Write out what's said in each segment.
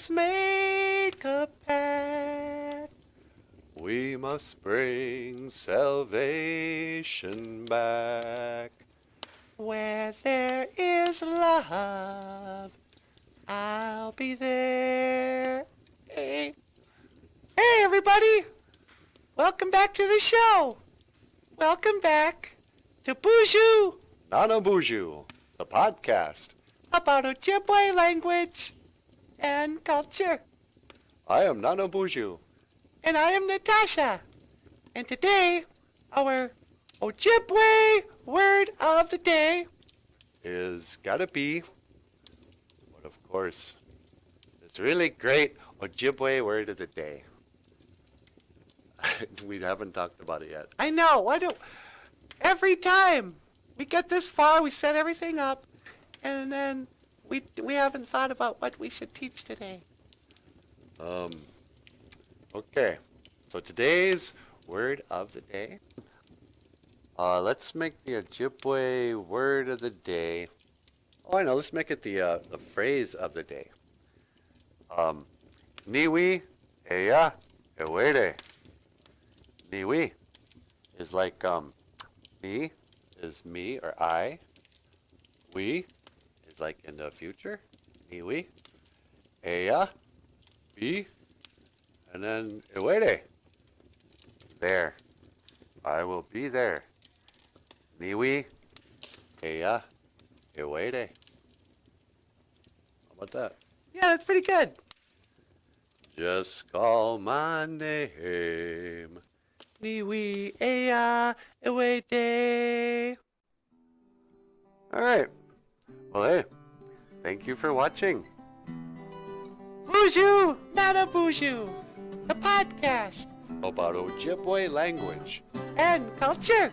must make a pact. We must bring salvation back. Where there is love, I'll be there. Hey, hey everybody! Welcome back to the show. Welcome back to BOOZHOO. BOOZHOO, the podcast about Ojibwe language and culture. I am BOOZHOO. And I am Natasha. And today, our Ojibwe word of the day is gotta be, but of course, this really great Ojibwe word of the day. We haven't talked about it yet. I know. Every time we get this far, we set everything up, and then we haven't thought about what we should teach today. Okay. So today's word of the day. Let's make the Ojibwe word of the day. Oh, I know. Let's make it the phrase of the day. NIWII, AYAA, IWEDE. NIWII is like ni is me or I. We is like in the future. NIWII. AYAA, be, and then IWEDE. There. I will be there. NIWII, AYAA, IWEDE. How about that? Yeah, that's pretty good. Just call my name. NIWII, AYAA, IWEDE. All right. Well, hey, thank you for watching. BOOZHOO, BOOZHOO, the podcast about Ojibwe language and culture.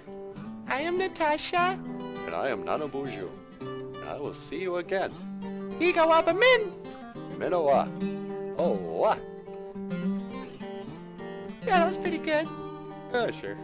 I am Natasha. And I am BOOZHOO. And I will see you again. Higawa min. Minowa. Oh, what? Yeah, that was pretty good. Yeah, sure.